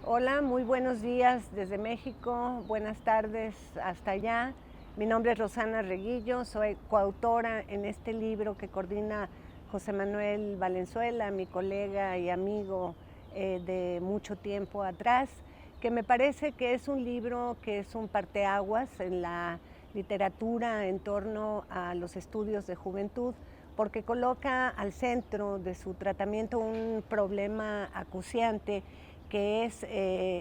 Hola, muy buenos días desde México, buenas tardes hasta allá. Mi nombre es Rosana Reguillo, soy coautora en este libro que coordina José Manuel Valenzuela, mi colega y amigo de mucho tiempo atrás, que me parece que es un libro que es un parteaguas en la literatura en torno a los estudios de juventud, porque coloca al centro de su tratamiento un problema acuciante que es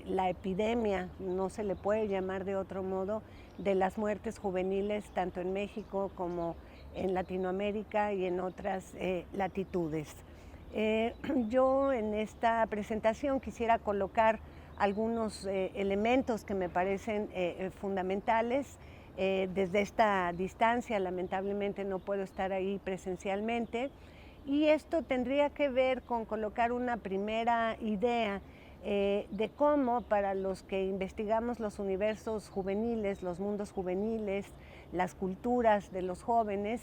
la epidemia, no se le puede llamar de otro modo, de las muertes juveniles tanto en México como en Latinoamérica y en otras latitudes. Yo en esta presentación quisiera colocar algunos elementos que me parecen fundamentales. Desde esta distancia, lamentablemente no puedo estar ahí presencialmente, y esto tendría que ver con colocar una primera idea de cómo para los que investigamos los universos juveniles, los mundos juveniles, las culturas de los jóvenes,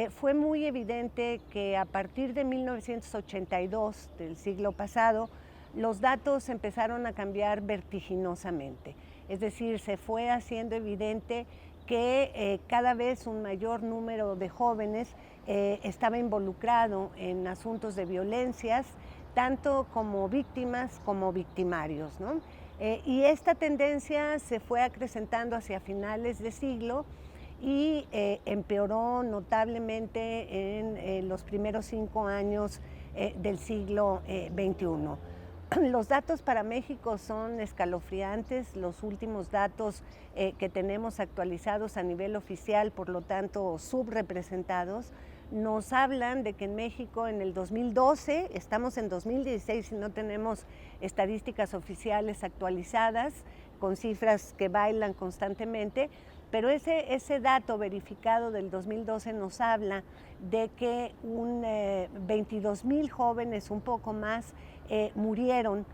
fue muy evidente que a partir de 1982, del siglo pasado, los datos empezaron a cambiar vertiginosamente. Es decir, se fue haciendo evidente que cada vez un mayor número de jóvenes estaba involucrado en asuntos de violencias, tanto como víctimas como victimarios, ¿no? Y esta tendencia se fue acrecentando hacia finales de siglo y empeoró notablemente en los primeros 5 años del siglo XXI. Los datos para México son escalofriantes, los últimos datos que tenemos actualizados a nivel oficial, por lo tanto subrepresentados, nos hablan de que en México en el 2012, estamos en 2016 y no tenemos estadísticas oficiales actualizadas, con cifras que bailan constantemente, pero ese dato verificado del 2012 nos habla de que 22,000 jóvenes, un poco más, murieron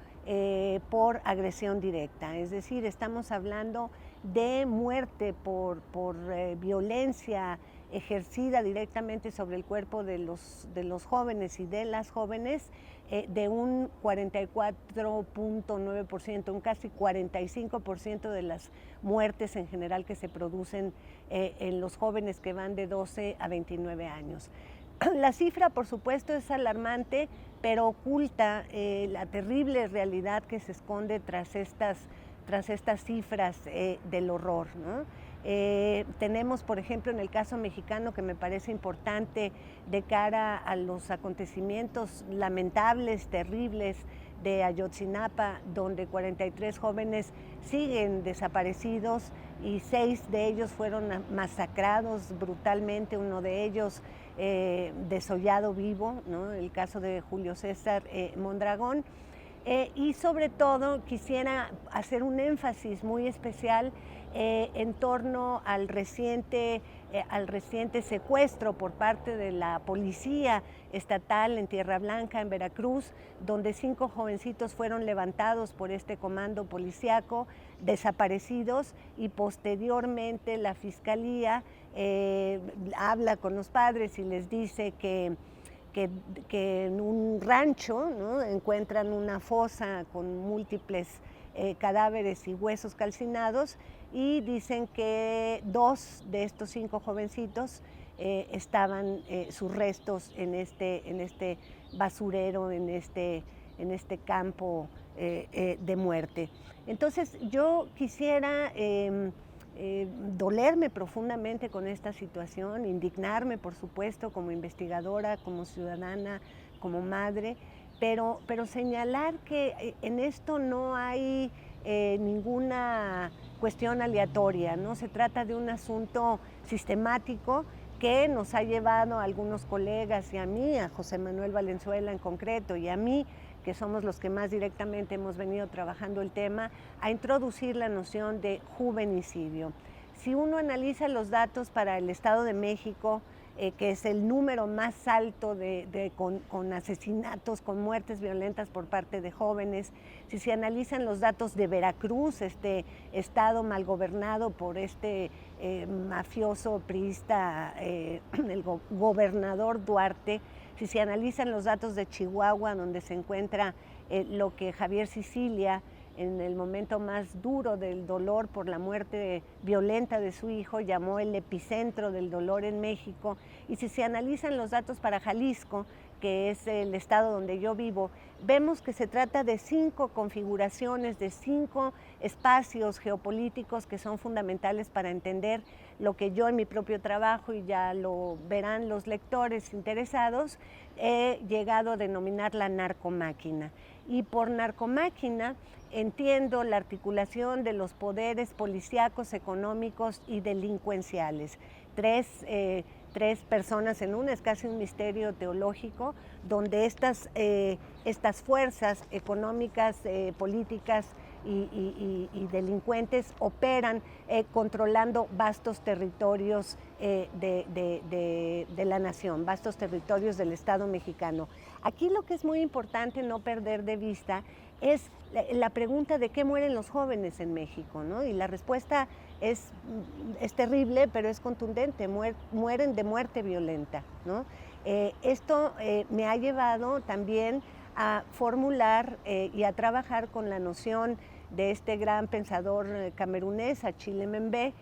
por agresión directa. Es decir, estamos hablando de muerte por violencia ejercida directamente sobre el cuerpo de los jóvenes y de las jóvenes, de un 44.9%, un casi 45% de las muertes en general que se producen en los jóvenes que van de 12 a 29 años. La cifra, por supuesto, es alarmante, pero oculta la terrible realidad que se esconde tras estas cifras del horror, ¿no? Tenemos, por ejemplo, en el caso mexicano, que me parece importante de cara a los acontecimientos lamentables, terribles de Ayotzinapa, donde 43 jóvenes siguen desaparecidos y 6 de ellos fueron masacrados brutalmente, uno de ellos desollado vivo, ¿no? El caso de Julio César Mondragón. Y sobre todo quisiera hacer un énfasis muy especial en torno al reciente secuestro por parte de la policía estatal en Tierra Blanca, en Veracruz, donde 5 jovencitos fueron levantados por este comando policíaco, desaparecidos, y posteriormente la fiscalía habla con los padres y les dice que en un rancho, ¿no?, encuentran una fosa con múltiples cadáveres y huesos calcinados, y dicen que 2 de estos 5 jovencitos estaban sus restos en este basurero, en este campo de muerte. Entonces yo quisiera dolerme profundamente con esta situación, indignarme, por supuesto, como investigadora, como ciudadana, como madre, pero señalar que en esto no hay ninguna cuestión aleatoria, ¿no? Se trata de un asunto sistemático que nos ha llevado a algunos colegas y a mí, a José Manuel Valenzuela en concreto, y a mí, que somos los que más directamente hemos venido trabajando el tema, a introducir la noción de juvenicidio. Si uno analiza los datos para el Estado de México, que es el número más alto con asesinatos, con muertes violentas por parte de jóvenes, si se analizan los datos de Veracruz, este estado mal gobernado por este mafioso priista, el gobernador Duarte, si se analizan los datos de Chihuahua, donde se encuentra lo que Javier Sicilia en el momento más duro del dolor por la muerte violenta de su hijo, llamó el epicentro del dolor en México. Y si se analizan los datos para Jalisco, que es el estado donde yo vivo, vemos que se trata de 5 configuraciones, de 5 espacios geopolíticos que son fundamentales para entender lo que yo en mi propio trabajo, y ya lo verán los lectores interesados, he llegado a denominar la narcomáquina. Y por narcomáquina entiendo la articulación de los poderes policíacos, económicos y delincuenciales. Tres personas en una, es casi un misterio teológico, donde estas fuerzas económicas, políticas y delincuentes operan controlando vastos territorios de la nación, vastos territorios del Estado mexicano. Aquí lo que es muy importante no perder de vista es la pregunta de qué mueren los jóvenes en México, ¿no? Y la respuesta es terrible, pero es contundente: mueren de muerte violenta, ¿no? Esto me ha llevado también a formular y a trabajar con la noción de este gran pensador camerunés, Achille Mbembe,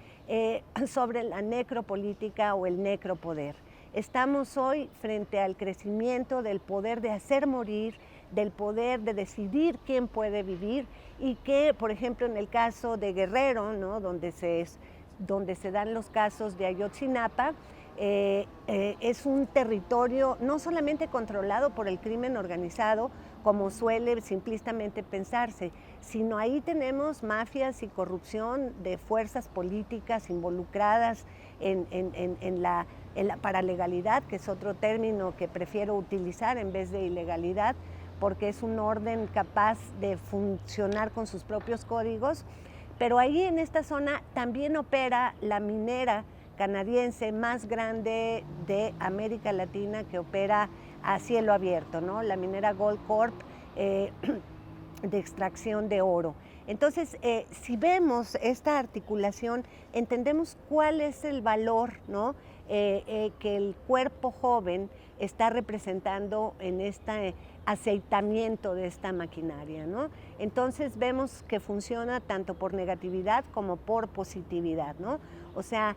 sobre la necropolítica o el necropoder. Estamos hoy frente al crecimiento del poder de hacer morir, del poder de decidir quién puede vivir, y que, por ejemplo, en el caso de Guerrero, ¿no?, donde se dan los casos de Ayotzinapa, es un territorio no solamente controlado por el crimen organizado, como suele simplistamente pensarse, sino ahí tenemos mafias y corrupción de fuerzas políticas involucradas en la paralegalidad, que es otro término que prefiero utilizar en vez de ilegalidad, porque es un orden capaz de funcionar con sus propios códigos. Pero ahí en esta zona también opera la minera canadiense más grande de América Latina, que opera a cielo abierto, ¿no? La minera Goldcorp, de extracción de oro. Entonces, si vemos esta articulación, entendemos cuál es el valor, ¿no?, que el cuerpo joven está representando en este aceitamiento de esta maquinaria, ¿no? Entonces vemos que funciona tanto por negatividad como por positividad, ¿no? O sea,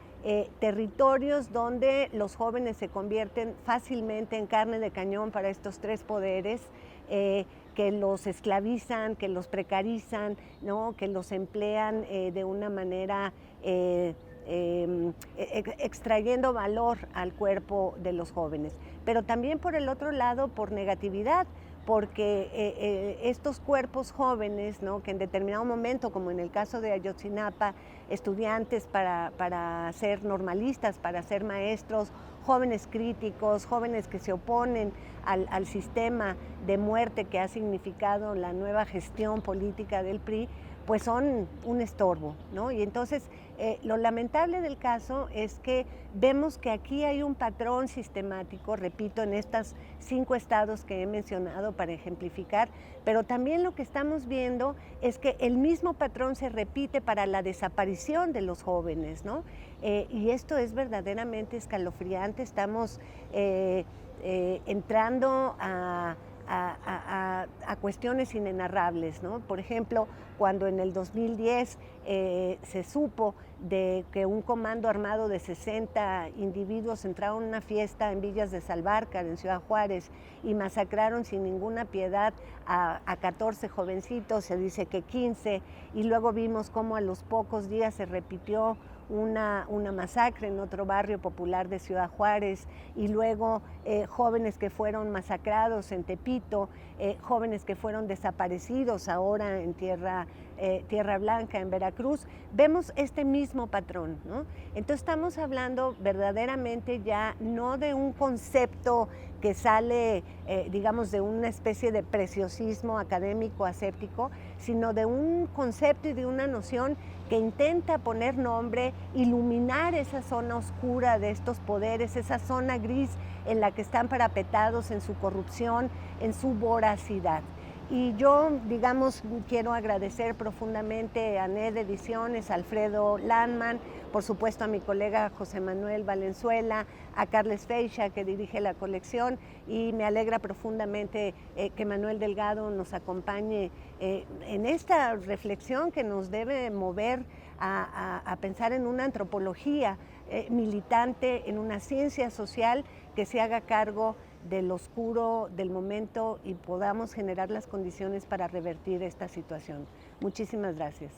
territorios donde los jóvenes se convierten fácilmente en carne de cañón para estos 3 poderes, que los esclavizan, que los precarizan, ¿no?, que los emplean de una manera extrayendo valor al cuerpo de los jóvenes. Pero también, por el otro lado, por negatividad, porque estos cuerpos jóvenes, ¿no?, que en determinado momento, como en el caso de Ayotzinapa, estudiantes para ser normalistas, para ser maestros, jóvenes críticos, jóvenes que se oponen al sistema de muerte que ha significado la nueva gestión política del PRI, pues son un estorbo, ¿no? Y entonces lo lamentable del caso es que vemos que aquí hay un patrón sistemático, repito, en estos 5 estados que he mencionado para ejemplificar, pero también lo que estamos viendo es que el mismo patrón se repite para la desaparición de los jóvenes, ¿no? Y esto es verdaderamente escalofriante. Estamos entrando a cuestiones inenarrables, ¿no? Por ejemplo, cuando en el 2010 se supo de que un comando armado de 60 individuos entraron a una fiesta en Villas de Salvarcar, en Ciudad Juárez, y masacraron sin ninguna piedad a 14 jovencitos, se dice que 15, y luego vimos cómo a los pocos días se repitió una masacre en otro barrio popular de Ciudad Juárez, y luego jóvenes que fueron masacrados en Tepito, jóvenes que fueron desaparecidos ahora en Tierra Blanca, en Veracruz. Vemos este mismo patrón, ¿no? Entonces estamos hablando verdaderamente ya no de un concepto que sale, digamos, de una especie de preciosismo académico aséptico, sino de un concepto y de una noción que intenta poner nombre, iluminar esa zona oscura de estos poderes, esa zona gris en la que están parapetados en su corrupción, en su voracidad. Y yo, digamos, quiero agradecer profundamente a NED Ediciones, a Alfredo Landman, por supuesto a mi colega José Manuel Valenzuela, a Carles Feixa, que dirige la colección, y me alegra profundamente que Manuel Delgado nos acompañe en esta reflexión que nos debe mover a pensar en una antropología militante, en una ciencia social que se haga cargo del oscuro del momento y podamos generar las condiciones para revertir esta situación. Muchísimas gracias.